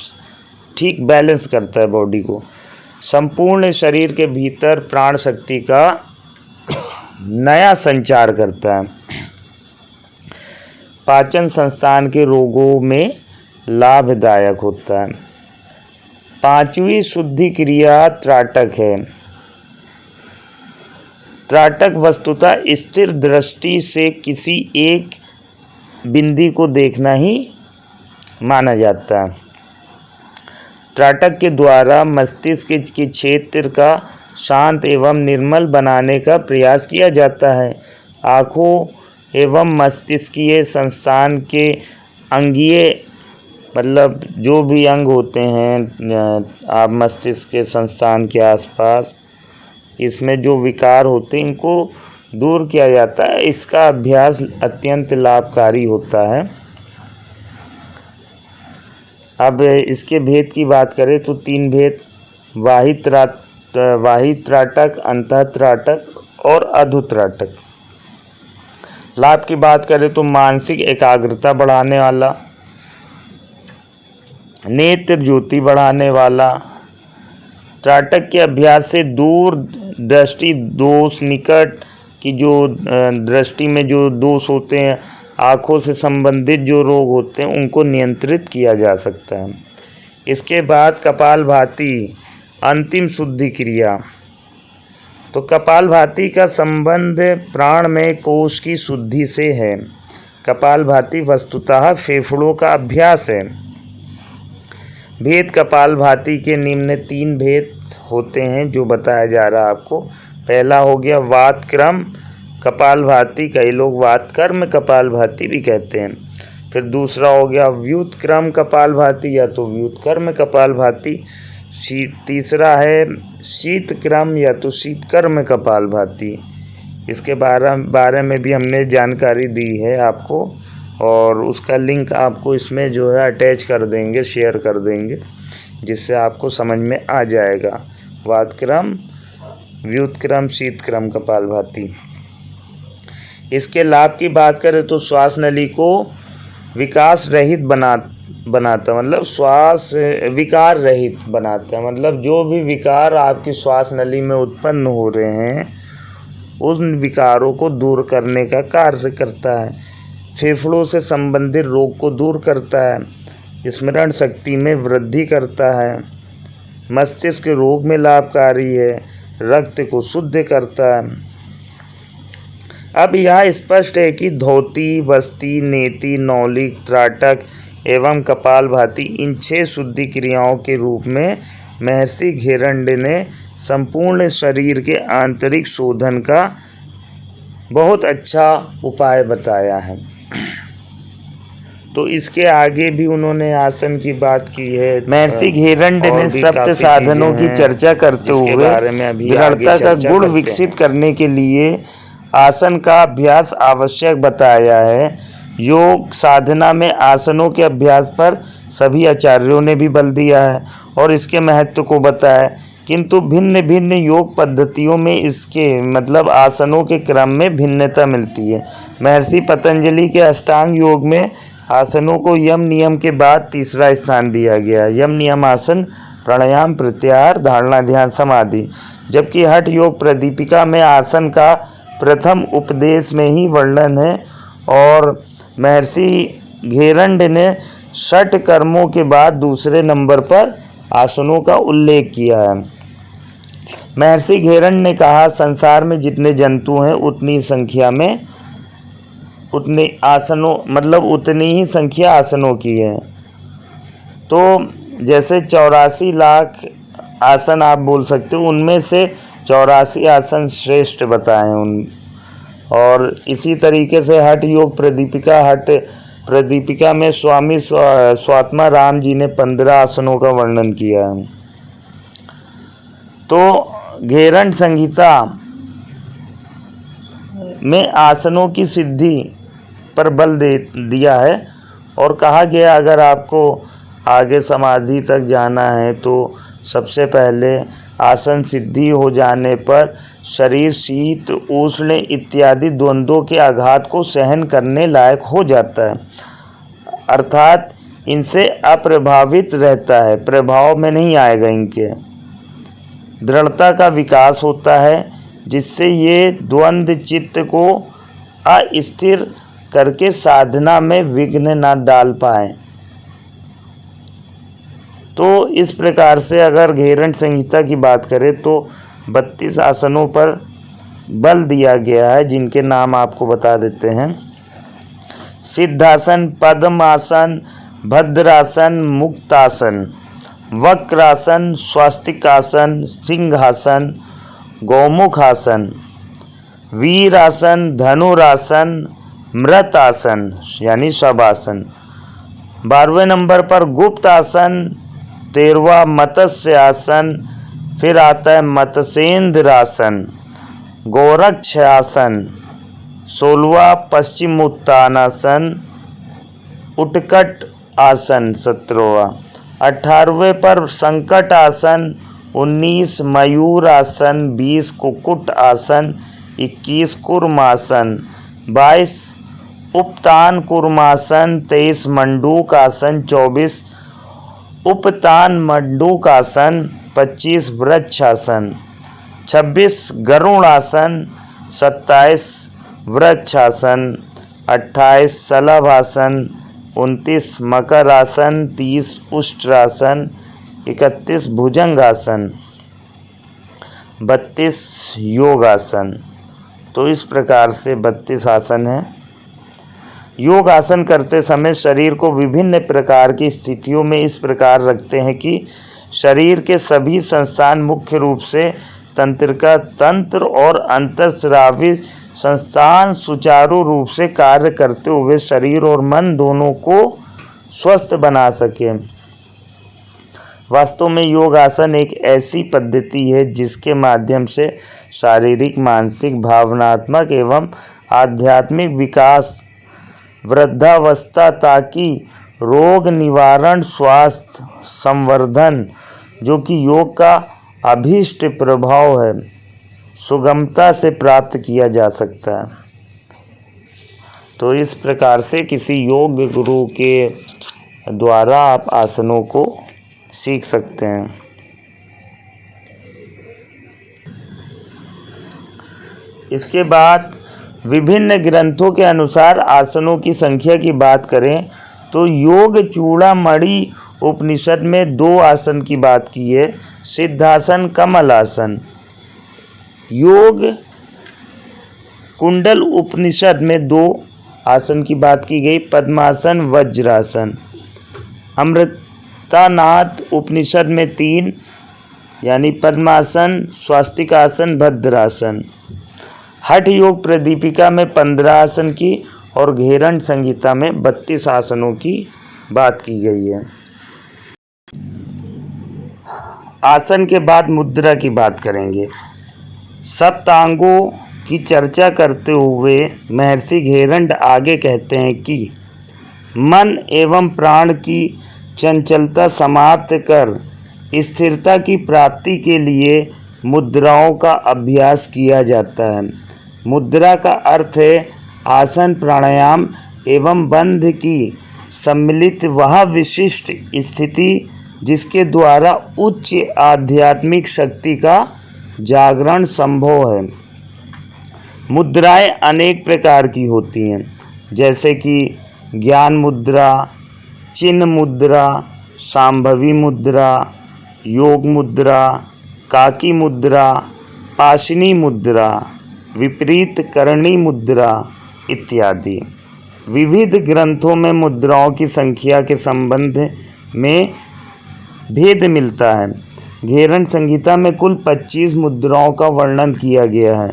ठीक बैलेंस करता है बॉडी को। संपूर्ण शरीर के भीतर प्राण शक्ति का नया संचार करता है। पाचन संस्थान के रोगों में लाभदायक होता है। पांचवी शुद्धि क्रिया त्राटक है। त्राटक वस्तुतः स्थिर दृष्टि से किसी एक बिंदु को देखना ही माना जाता है। त्राटक के द्वारा मस्तिष्क के क्षेत्र का शांत एवं निर्मल बनाने का प्रयास किया जाता है। आँखों एवं मस्तिष्कीय संस्थान के अंगीय मतलब जो भी अंग होते हैं आप मस्तिष्क के संस्थान के आसपास, इसमें जो विकार होते हैं इनको दूर किया जाता है। इसका अभ्यास अत्यंत लाभकारी होता है। अब इसके भेद की बात करें तो 3 भेद, बाह्य त्राटक, अंतः त्राटक और अधु त्राटक। लाभ की बात करें तो मानसिक एकाग्रता बढ़ाने वाला, नेत्र ज्योति बढ़ाने वाला, त्राटक के अभ्यास से दूर दृष्टि दोष, निकट की जो दृष्टि में जो दोष होते हैं, आँखों से संबंधित जो रोग होते हैं उनको नियंत्रित किया जा सकता है। इसके बाद कपालभाति अंतिम शुद्धि क्रिया। तो कपालभाति का संबंध प्राणमय कोश की शुद्धि से है। कपालभाति वस्तुतः फेफड़ों का अभ्यास है। भेद कपालभाति के निम्न 3 भेद होते हैं जो बताया जा रहा है आपको। पहला हो गया वातक्रम कपालभाति, कई लोग वातकर्म कपालभाति भी कहते हैं। फिर दूसरा हो गया व्युत्क्रम कपालभाति या तो व्युत्कर्म कपालभाति। तीसरा है शीतक्रम या तो शीतकर्म कपालभाति। इसके बारे में भी हमने जानकारी दी है आपको, और उसका लिंक आपको इसमें जो है अटैच कर देंगे, शेयर कर देंगे, जिससे आपको समझ में आ जाएगा। वातक्रम, व्युत्क्रम, शीतक्रम कपालभाति। इसके लाभ की बात करें तो श्वास नली को विकास रहित बनाता, मतलब श्वास विकार रहित बनाता है। मतलब जो भी विकार आपकी श्वास नली में उत्पन्न हो रहे हैं उन विकारों को दूर करने का कार्य करता है। फेफड़ों से संबंधित रोग को दूर करता है। स्मरण शक्ति में वृद्धि करता है। मस्तिष्क रोग में लाभकारी है। रक्त को शुद्ध करता है। अब यह स्पष्ट है कि धोती, बस्ती, नेति, नौली, त्राटक एवं कपालभाति इन 6 शुद्धि क्रियाओं के रूप में महर्षि घेरंड ने संपूर्ण शरीर के आंतरिक शोधन का बहुत अच्छा उपाय बताया है। तो इसके आगे भी उन्होंने आसन की बात की है। महर्षि घेरंड ने सप्त साधनों की चर्चा करते हुए दृढ़ता का गुण विकसित करने के लिए आसन का अभ्यास आवश्यक बताया है। योग साधना में आसनों के अभ्यास पर सभी आचार्यों ने भी बल दिया है और इसके महत्व को बताया, किंतु भिन्न भिन्न योग पद्धतियों में इसके मतलब आसनों के क्रम में भिन्नता मिलती है। महर्षि पतंजलि के अष्टांग योग में आसनों को यम नियम के बाद तीसरा स्थान दिया गया है। यम नियम आसन, प्राणायाम, प्रत्याहार, धारणा, ध्यान, समाधि। जबकि हठ योग प्रदीपिका में आसन का प्रथम उपदेश में ही वर्णन है और महर्षि घेरंड ने 6 कर्मों के बाद दूसरे नंबर पर आसनों का उल्लेख किया है। महर्षि घेरंड ने कहा, संसार में जितने जंतु हैं उतनी संख्या में उतने आसनों मतलब उतनी ही संख्या आसनों की है। तो जैसे 84 लाख आसन आप बोल सकते हो, उनमें से 84 आसन श्रेष्ठ बताए उन। और इसी तरीके से हठ योग प्रदीपिका हठ प्रदीपिका में स्वामी स्वात्मा राम जी ने 15 आसनों का वर्णन किया है। तो घेरंड संहिता में आसनों की सिद्धि पर बल दे दिया है और कहा गया अगर आपको आगे समाधि तक जाना है तो सबसे पहले आसन सिद्धि हो जाने पर शरीर शीत उष्ण इत्यादि द्वंद्वों के आघात को सहन करने लायक हो जाता है, अर्थात इनसे अप्रभावित रहता है, प्रभाव में नहीं आएगा। इनके दृढ़ता का विकास होता है जिससे ये द्वंद्व चित्त को अस्थिर करके साधना में विघ्न न डाल पाए। तो इस प्रकार से अगर घेरंड संहिता की बात करें तो 32 आसनों पर बल दिया गया है, जिनके नाम आपको बता देते हैं। सिद्धासन, पद्मासन, भद्रासन, मुक्तासन, वक्रासन, स्वास्तिकासन, सिंहासन, गौमुखासन, वीरासन, धनुरासन, मृतासन यानी शवासन। 12वें नंबर पर गुप्त आसन, 13वां मत्स्य आसन, फिर आता है मत्स्येंद्रासन, गोरक्ष आसन, 16वां पश्चिम उत्तानासन, उत्कट आसन 17वां, 18वें पर संकट आसन, 19 मयूर आसन, 20 कुक्कुट आसन, 21 कुर्मासन, 22 उपतान कुर्मासन, 23 मंडूक आसन, 24 उपतान मंडूक आसन, 25 वृक्षासन, 26 गरुड़ आसन, 27 वृक्षासन, 28 शलभासन, 29 मकर आसन, 30 उष्ट्रासन, 31 भुजंगासन, 32 योगासन। तो इस प्रकार से 32 आसन हैं। योग आसन करते समय शरीर को विभिन्न प्रकार की स्थितियों में इस प्रकार रखते हैं कि शरीर के सभी संस्थान मुख्य रूप से तंत्रिका तंत्र और अंतःस्रावी संस्थान सुचारू रूप से कार्य करते हुए शरीर और मन दोनों को स्वस्थ बना सके। वास्तव में योग आसन एक ऐसी पद्धति है जिसके माध्यम से शारीरिक, मानसिक, भावनात्मक एवं आध्यात्मिक विकास, वृद्धावस्था ताकि रोग निवारण, स्वास्थ्य संवर्धन, जो कि योग का अभीष्ट प्रभाव है, सुगमता से प्राप्त किया जा सकता है। तो इस प्रकार से किसी योग गुरु के द्वारा आप आसनों को सीख सकते हैं। इसके बाद विभिन्न ग्रंथों के अनुसार आसनों की संख्या की बात करें तो योग चूड़ामणि उपनिषद में 2 आसन की बात की है, सिद्धासन, कमलासन। योग कुंडल उपनिषद में 2 आसन की बात की गई, पद्मासन, वज्रासन। अमृतानाथ उपनिषद में 3 यानी पद्मासन, स्वास्तिकासन, भद्रासन। हठ योग प्रदीपिका में 15 आसन की और घेरंड संहिता में 32 आसनों की बात की गई है। आसन के बाद मुद्रा की बात करेंगे। सप्तांगों की चर्चा करते हुए महर्षि घेरंड आगे कहते हैं कि मन एवं प्राण की चंचलता समाप्त कर स्थिरता की प्राप्ति के लिए मुद्राओं का अभ्यास किया जाता है। मुद्रा का अर्थ है आसन, प्राणायाम एवं बंध की सम्मिलित वह विशिष्ट स्थिति जिसके द्वारा उच्च आध्यात्मिक शक्ति का जागरण संभव है। मुद्राएं अनेक प्रकार की होती हैं, जैसे कि ज्ञान मुद्रा, चिन्ह मुद्रा, सांभवी मुद्रा, योग मुद्रा, काकी मुद्रा, पाशनी मुद्रा, विपरीत करणी मुद्रा इत्यादि। विविध ग्रंथों में मुद्राओं की संख्या के संबंध में भेद मिलता है। घेरंड संहिता में कुल 25 मुद्राओं का वर्णन किया गया है,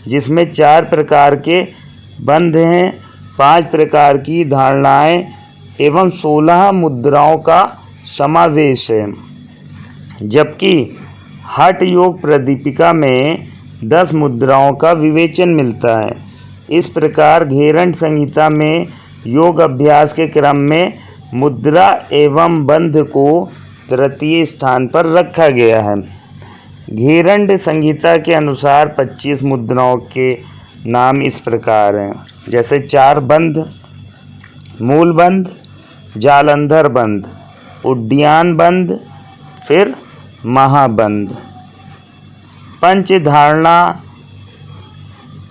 जिसमें 4 प्रकार के बंध हैं, 5 प्रकार की धारणाएं एवं 16 मुद्राओं का समावेश है, जबकि हठ योग प्रदीपिका में 10 मुद्राओं का विवेचन मिलता है। इस प्रकार घेरंड संहिता में योग अभ्यास के क्रम में मुद्रा एवं बंध को तृतीय स्थान पर रखा गया है। घेरंड संहिता के अनुसार 25 मुद्राओं के नाम इस प्रकार हैं, जैसे 4 बंध, मूल बंध, जालंधर बंध, उड्डयन बंध, फिर महाबंध। पंच धारणा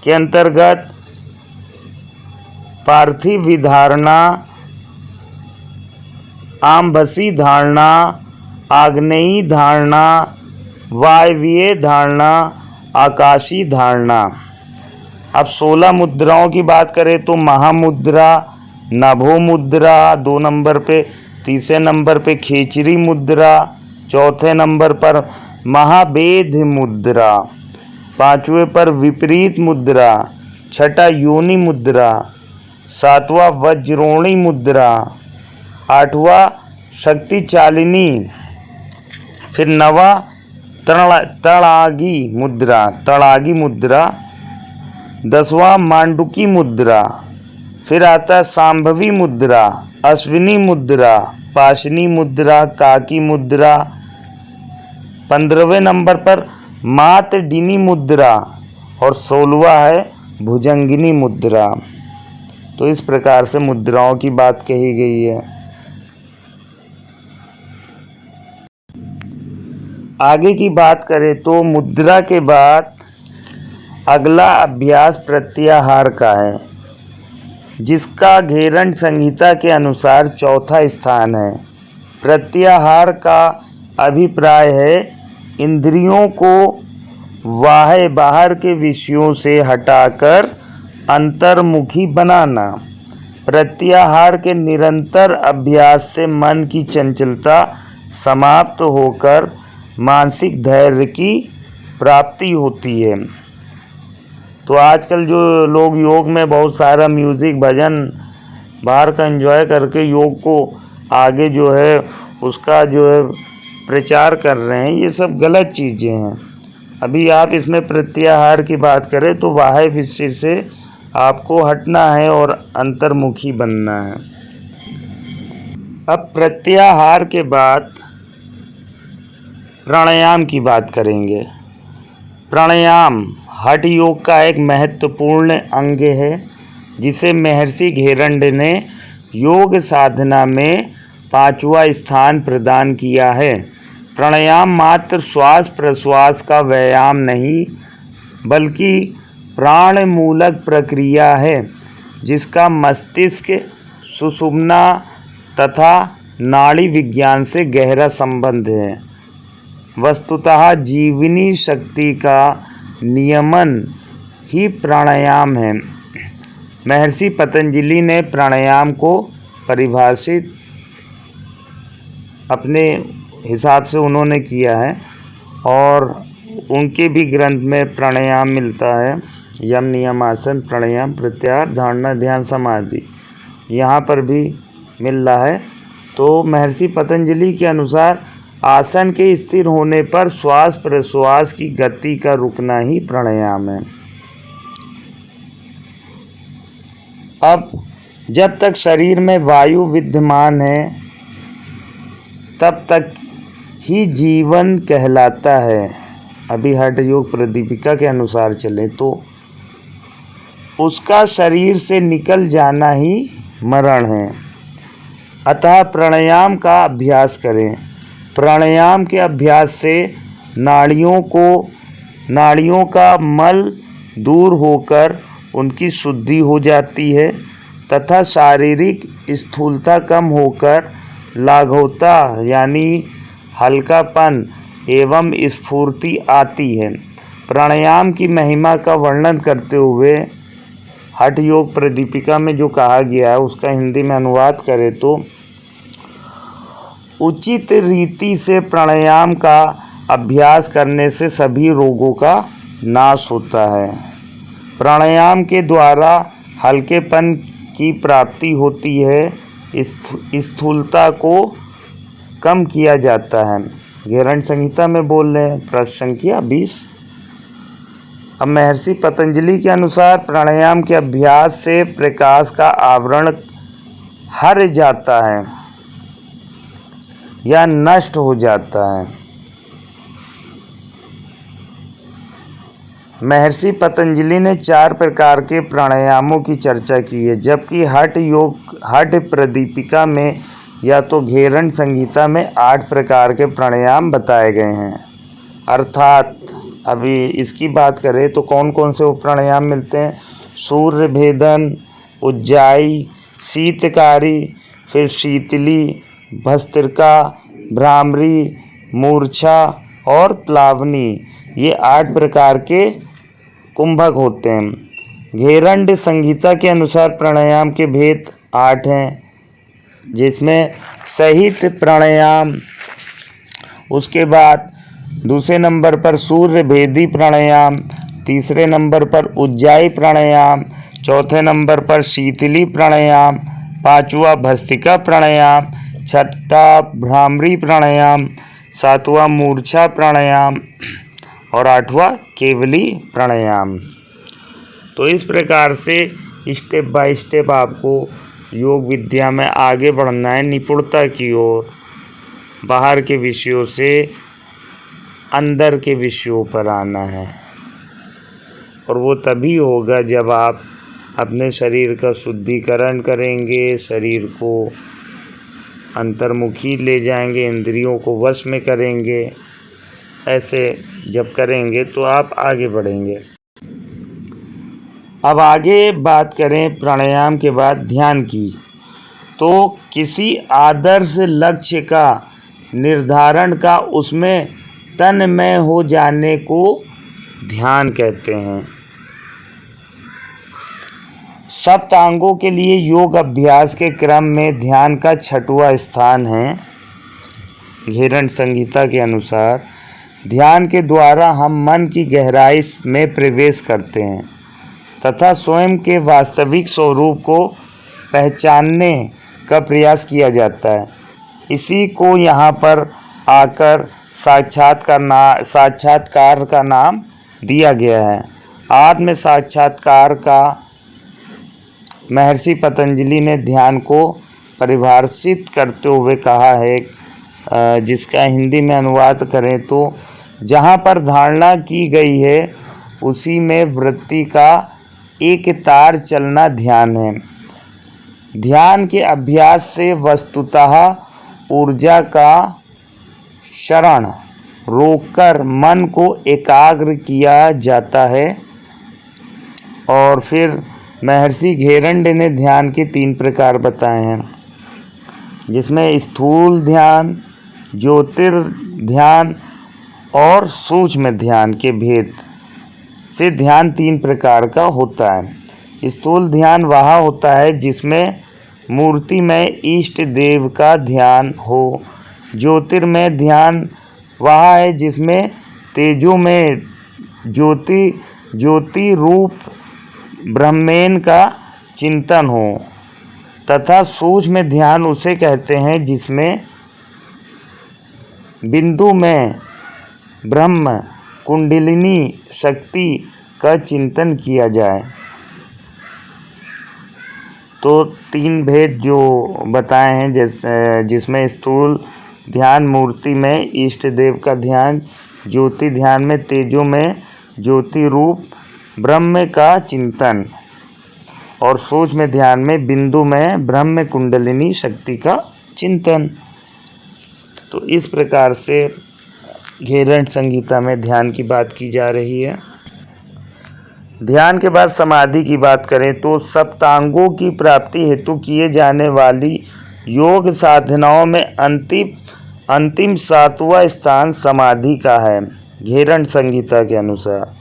के अंतर्गत पार्थिव विधारणा, आम्भसी धारणा, आग्नेयी धारणा, वायवीय धारणा, आकाशी धारणा। अब 16 मुद्राओं की बात करें तो महामुद्रा, नभो मुद्रा 2 नंबर पे, तीसरे नंबर पे खेचरी मुद्रा, चौथे नंबर पर महाभेद मुद्रा, 5वें पर विपरीत मुद्रा, 6ठा योनि मुद्रा, 7वां वज्रोणी मुद्रा, 8वां शक्ति चालिनी, फिर 9वां तड़ागी मुद्रा, 10वां मांडुकी मुद्रा, फिर आता सांभवी मुद्रा, अश्विनी मुद्रा, पाशनी मुद्रा, काकी मुद्रा, 15वें नंबर पर मातडिनी मुद्रा और 16वां है भुजंगिनी मुद्रा। तो इस प्रकार से मुद्राओं की बात कही गई है। आगे की बात करें तो मुद्रा के बाद अगला अभ्यास प्रत्याहार का है, जिसका घेरंड संहिता के अनुसार 4था स्थान है। प्रत्याहार का अभिप्राय है इंद्रियों को बाहर के विषयों से हटाकर अंतर्मुखी बनाना। प्रत्याहार के निरंतर अभ्यास से मन की चंचलता समाप्त होकर मानसिक धैर्य की प्राप्ति होती है। तो आजकल जो लोग योग में बहुत सारा म्यूज़िक भजन बाहर का एंजॉय करके योग को आगे जो है उसका जो है प्रचार कर रहे हैं, ये सब गलत चीज़ें हैं। अभी आप इसमें प्रत्याहार की बात करें तो बाह्य विषय से आपको हटना है और अंतर्मुखी बनना है। अब प्रत्याहार के बाद प्राणायाम की बात करेंगे। प्राणायाम हठ योग का एक महत्वपूर्ण अंग है, जिसे महर्षि घेरंड ने योग साधना में 5वां स्थान प्रदान किया है। प्राणायाम मात्र श्वास प्रश्वास का व्यायाम नहीं, बल्कि प्राण मूलक प्रक्रिया है, जिसका मस्तिष्क, सुषुम्ना तथा नाड़ी विज्ञान से गहरा संबंध है। वस्तुतः जीवनी शक्ति का नियमन ही प्राणायाम है। महर्षि पतंजलि ने प्राणायाम को परिभाषित अपने हिसाब से उन्होंने किया है, और उनके भी ग्रंथ में प्राणायाम मिलता है। यम, नियम, आसन, प्राणायाम, प्रत्याहार, धारणा, ध्यान, समाधि, यहाँ पर भी मिल रहा है। तो महर्षि पतंजलि के अनुसार आसन के स्थिर होने पर श्वास प्रश्वास की गति का रुकना ही प्राणायाम है। अब जब तक शरीर में वायु विद्यमान है तब तक ही जीवन कहलाता है। अभी हठ योग प्रदीपिका के अनुसार चले तो उसका शरीर से निकल जाना ही मरण है। अतः प्राणायाम का अभ्यास करें। प्राणायाम के अभ्यास से नाड़ियों का मल दूर होकर उनकी शुद्धि हो जाती है तथा शारीरिक स्थूलता कम होकर लाघवता यानी हल्कापन एवं स्फूर्ति आती है। प्राणायाम की महिमा का वर्णन करते हुए हठ योग प्रदीपिका में जो कहा गया है उसका हिंदी में अनुवाद करें तो उचित रीति से प्राणायाम का अभ्यास करने से सभी रोगों का नाश होता है। प्राणायाम के द्वारा हल्केपन की प्राप्ति होती है, स्थूलता को कम किया जाता है। घेरंड संहिता में बोल रहे हैं, प्रश्न संख्या 20। अब महर्षि पतंजलि के अनुसार प्राणायाम के अभ्यास से प्रकाश का आवरण हट जाता है या नष्ट हो जाता है। महर्षि पतंजलि ने 4 प्रकार के प्राणायामों की चर्चा की है, जबकि हठ प्रदीपिका में या तो घेरंड संहिता में 8 प्रकार के प्राणायाम बताए गए हैं। अर्थात अभी इसकी बात करें तो कौन कौन से प्राणायाम मिलते हैं? सूर्य भेदन, उज्जाई, शीतकारी, फिर शीतली, भस्त्रिका, भ्रामरी, मूर्छा और प्लावनी, ये 8 प्रकार के कुंभक होते हैं। घेरंड संहिता के अनुसार प्राणायाम के भेद 8 हैं, जिसमें सहित प्राणायाम, उसके बाद दूसरे नंबर पर सूर्य भेदी प्राणायाम, तीसरे नंबर पर उज्जाई प्राणायाम, चौथे नंबर पर शीतली प्राणायाम, पांचवा भस्त्रिका प्राणायाम, छठा भ्रामरी प्राणायाम, सातवां मूर्छा प्राणायाम और 8वां केवली प्राणायाम। तो इस प्रकार से स्टेप बाय स्टेप आपको योग विद्या में आगे बढ़ना है, निपुणता की ओर, बाहर के विषयों से अंदर के विषयों पर आना है। और वो तभी होगा जब आप अपने शरीर का शुद्धिकरण करेंगे, शरीर को अंतर्मुखी ले जाएंगे, इंद्रियों को वश में करेंगे। ऐसे जब करेंगे तो आप आगे बढ़ेंगे। अब आगे बात करें प्राणायाम के बाद ध्यान की, तो किसी आदर्श लक्ष्य का निर्धारण का उसमें तन्मय हो जाने को ध्यान कहते हैं। सप्तांगों के लिए योग अभ्यास के क्रम में ध्यान का 6वां स्थान है। घेरंड संहिता के अनुसार ध्यान के द्वारा हम मन की गहराई में प्रवेश करते हैं तथा स्वयं के वास्तविक स्वरूप को पहचानने का प्रयास किया जाता है। इसी को यहाँ पर आकर साक्षात्कार का नाम दिया गया है। आत्म साक्षात्कार का महर्षि पतंजलि ने ध्यान को परिभाषित करते हुए कहा है, जिसका हिंदी में अनुवाद करें तो जहाँ पर धारणा की गई है उसी में वृत्ति का एक तार चलना ध्यान है। ध्यान के अभ्यास से वस्तुतः ऊर्जा का क्षरण रोककर मन को एकाग्र किया जाता है। और फिर महर्षि घेरंड ने ध्यान के 3 प्रकार बताए हैं, जिसमें स्थूल ध्यान, ज्योतिर्ध्यान और सूक्ष्म ध्यान के भेद से ध्यान 3 प्रकार का होता है। स्थूल ध्यान वह होता है जिसमें मूर्तिमय इष्ट देव का ध्यान हो। ज्योतिर्मय ध्यान वह है जिसमें तेजोमय ज्योति रूप ब्रह्मेन का चिंतन हो। तथा सूक्ष्म ध्यान उसे कहते हैं जिसमें बिंदु में ब्रह्म कुंडलिनी शक्ति का चिंतन किया जाए। तो 3 भेद जो बताए हैं, जिसमें स्थूल ध्यान मूर्ति में इष्ट देव का ध्यान, ज्योति ध्यान में तेजो में ज्योति रूप ब्रह्म का चिंतन और सूक्ष्म ध्यान में बिंदु में ब्रह्म कुंडलिनी शक्ति का चिंतन। तो इस प्रकार से घेरंड संहिता में ध्यान की बात की जा रही है। ध्यान के बाद समाधि की बात करें तो सप्तांगों की प्राप्ति हेतु किए जाने वाली योग साधनाओं में अंतिम 7वां स्थान समाधि का है घेरंड संहिता के अनुसार।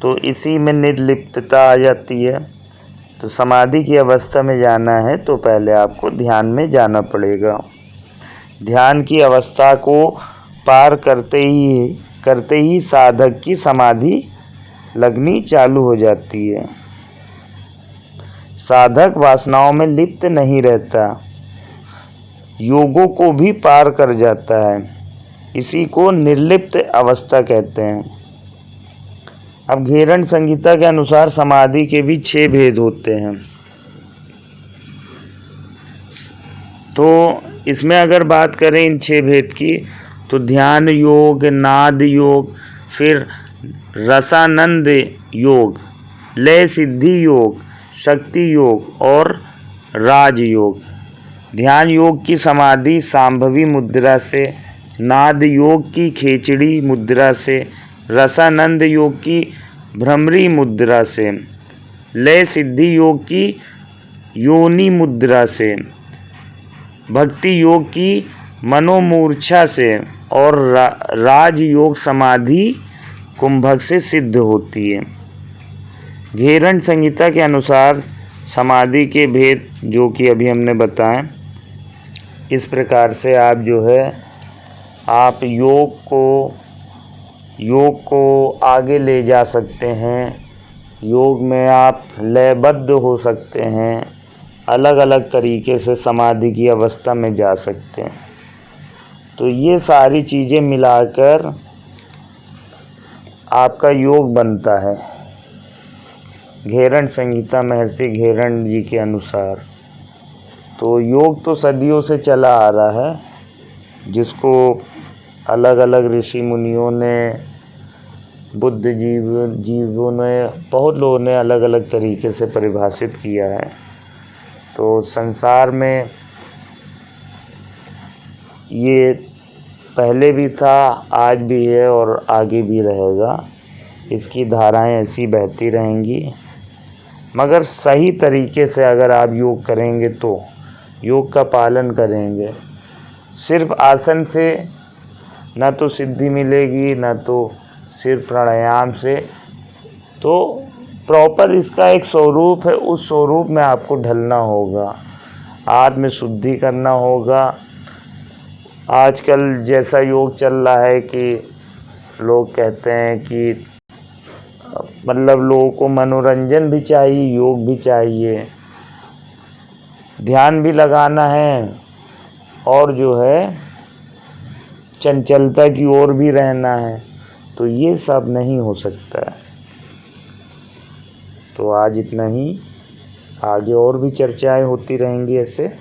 तो इसी में निर्लिप्तता आ जाती है। तो समाधि की अवस्था में जाना है तो पहले आपको ध्यान में जाना पड़ेगा। ध्यान की अवस्था को पार करते ही साधक की समाधि लगनी चालू हो जाती है। साधक वासनाओं में लिप्त नहीं रहता, योगों को भी पार कर जाता है। इसी को निर्लिप्त अवस्था कहते हैं। अब घेरंड संहिता के अनुसार समाधि के भी 6 भेद होते हैं। तो इसमें अगर बात करें इन 6 भेद की, तो ध्यान योग, नाद योग, फिर रसानंद योग, लय सिद्धि योग, शक्ति योग और राज योग। ध्यान योग की समाधि सांभवी मुद्रा से, नाद योग की खेचड़ी मुद्रा से, रसानंद योग की भ्रमरी मुद्रा से, लय सिद्धि योग की योनि मुद्रा से, भक्ति योग की मनोमूर्छा से और राज योग समाधि कुंभक से सिद्ध होती है। घेरंड संहिता के अनुसार समाधि के भेद जो कि अभी हमने बताए, इस प्रकार से आप जो है आप योग को आगे ले जा सकते हैं। योग में आप लयबद्ध हो सकते हैं, अलग अलग तरीके से समाधि की अवस्था में जा सकते हैं। तो ये सारी चीज़ें मिलाकर आपका योग बनता है घेरंड संहिता महर्षि घेरंड जी के अनुसार। तो योग तो सदियों से चला आ रहा है, जिसको अलग अलग ऋषि मुनियों ने, बुद्ध जीवों ने, बहुत लोगों ने अलग अलग तरीके से परिभाषित किया है। तो संसार में ये पहले भी था, आज भी है और आगे भी रहेगा। इसकी धाराएं ऐसी बहती रहेंगी, मगर सही तरीके से अगर आप योग करेंगे, तो योग का पालन करेंगे, सिर्फ आसन से ना तो सिद्धि मिलेगी, ना तो सिर्फ प्राणायाम से। तो प्रॉपर इसका एक स्वरूप है, उस स्वरूप में आपको ढलना होगा, आत्म शुद्धि करना होगा। आजकल जैसा योग चल रहा है कि लोग कहते हैं कि मतलब लोगों को मनोरंजन भी चाहिए, योग भी चाहिए, ध्यान भी लगाना है और जो है चंचलता की ओर भी रहना है। तो ये सब नहीं हो सकता है। तो आज इतना ही, आगे और भी चर्चाएं होती रहेंगी ऐसे।